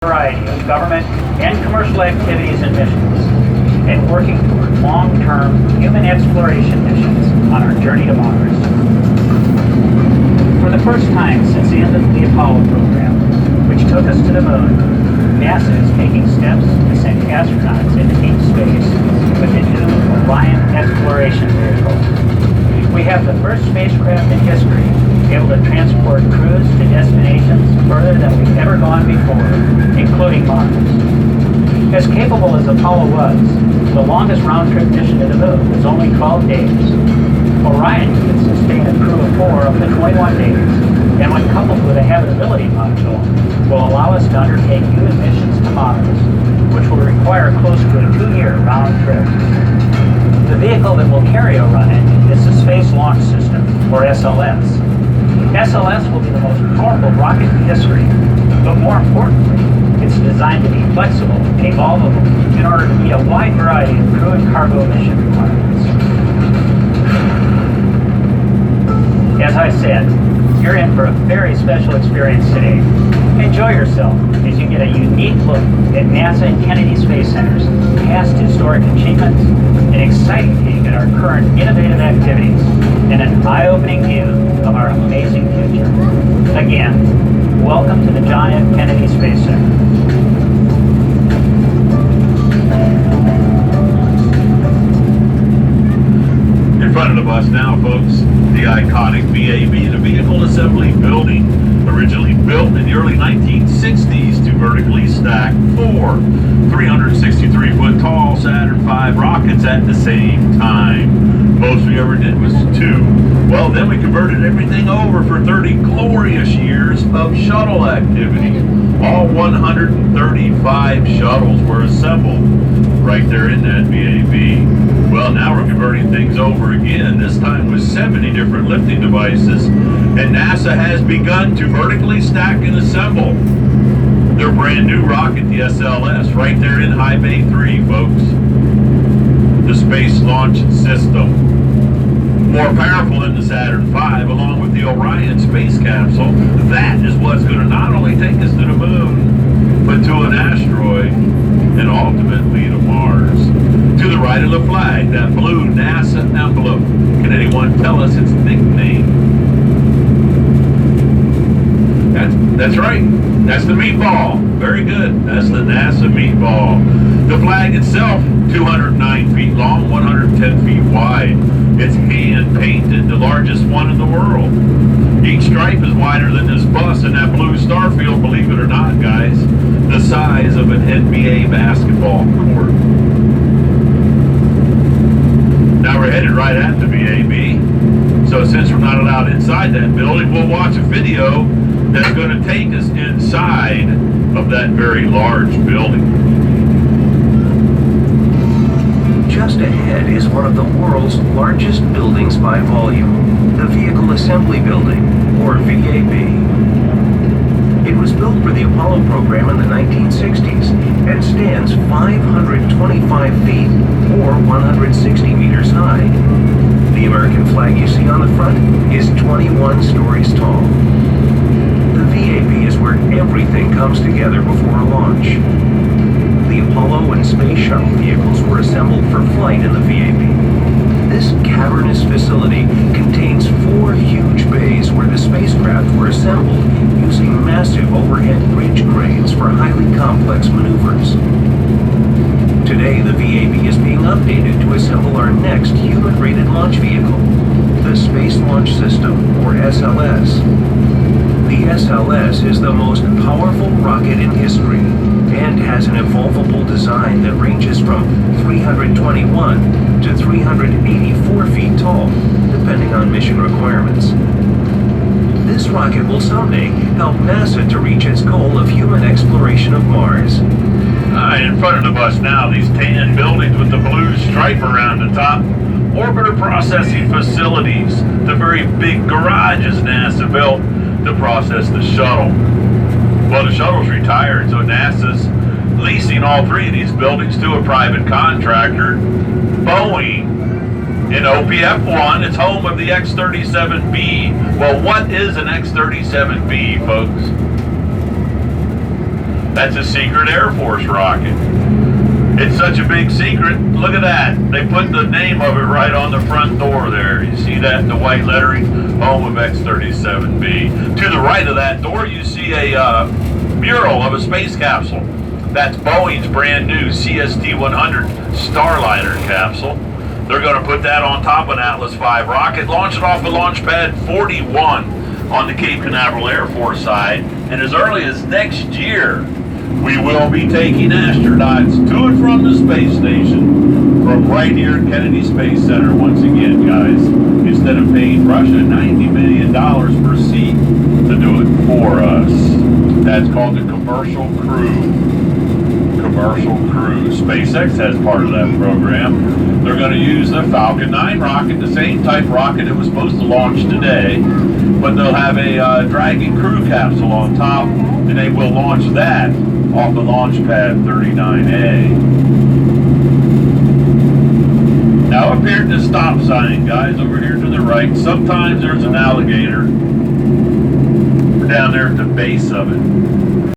variety of government and commercial activities and missions, and working toward long-term human exploration missions on our journey to Mars. For the first time since the end of the Apollo program, which took us to the moon, NASA is taking steps to send astronauts into deep space with the new Orion exploration vehicle. We have the first spacecraft in history able to transport crews to destinations further than we've ever gone before, including Mars. As capable as Apollo was, the longest round-trip mission to the moon was only 12 days. Orion could sustain a crew of 4 up to 21 days, and when coupled with a habitability module, will allow us to undertake human missions to Mars, which will require close to a 2-year round trip. The vehicle that will carry Orion is the Space Launch System, or SLS. SLS will be the most powerful rocket in history, but more importantly, it's designed to be flexible and evolvable in order to meet a wide variety of crew and cargo mission requirements. As I said, you're in for a very special experience today. Enjoy yourself as you get a unique look at NASA and Kennedy Space Center's past historic achievements, an exciting peek at our current innovative activities, and an eye-opening view of our amazing future. Again, welcome to the John F. Kennedy Space Center. In front of the bus now, folks, the iconic VAB, the Vehicle Assembly Building, originally built in the early 1960s to vertically stack 4 363-foot tall Saturn V rockets at the same time. Most we ever did was 2. Well, then we converted everything over for 30 glorious years of shuttle activity. All 135 shuttles were assembled right there in that VAB. Well, now we're converting things over again, this time with 70 different lifting devices, and NASA has begun to vertically stack and assemble their brand new rocket, the SLS, right there in High Bay 3, folks. The Space Launch System. More powerful than the Saturn V, along with the Orion space capsule. That is what's going to not only take us to the moon, but to an asteroid, and ultimately to Mars. To the right of the flag, that blue NASA emblem. Can anyone tell us its nickname? That's right. That's the meatball. Very good. That's the NASA meatball. The flag itself, 209 feet long, 110 feet wide. It's hand-painted, the largest one in the world. Each stripe is wider than this bus, and that blue star field, believe it or not, guys, the size of an NBA basketball court. Now we're headed right at the VAB. So since we're not allowed inside that building, we'll watch a video that's going to take us inside of that very large building. Just ahead is one of the world's largest buildings by volume, the Vehicle Assembly Building, or VAB. It was built for the Apollo program in the 1960s and stands 525 feet, or 160 meters high. The American flag you see on the front is 21 stories tall. The VAB is where everything comes together before a launch. The Apollo and Space Shuttle vehicles were assembled for flight in the VAB. This cavernous facility contains 4 huge bays where the spacecraft were assembled using massive overhead bridge cranes for highly complex maneuvers. Today, the VAB is being updated to assemble our next human-rated launch vehicle, the Space Launch System, or SLS. The SLS is the most powerful rocket in history and has an evolvable design that ranges from 321 to 384 feet tall, depending on mission requirements. This rocket will someday help NASA to reach its goal of human exploration of Mars. In front of the bus now, these tan buildings with the blue stripe around the top, orbiter processing facilities, the very big garages NASA built to process the shuttle. Well, the shuttle's retired, so NASA's leasing all 3 of these buildings to a private contractor, Boeing. In OPF-1, it's home of the X-37B. Well, what is an X-37B, folks? That's a secret Air Force rocket. It's such a big secret. Look at that. They put the name of it right on the front door there. You see that in the white lettering? Home of X-37B. To the right of that door, you see a mural of a space capsule. That's Boeing's brand new CST-100 Starliner capsule. They're going to put that on top of an Atlas V rocket, launch it off of Launch Pad 41 on the Cape Canaveral Air Force side. And as early as next year, we will be taking astronauts to and from the space station from right here at Kennedy Space Center once again, guys. Instead of paying Russia $90 million per seat to do it for us. That's called the Commercial Crew. Commercial Crew. SpaceX has part of that program. They're going to use the Falcon 9 rocket, the same type rocket it was supposed to launch today, but they'll have a Dragon crew capsule on top, and they will launch that off the Launch Pad 39A. Now up here at the stop sign, guys, over here to the right, sometimes there's an alligator down there at the base of it.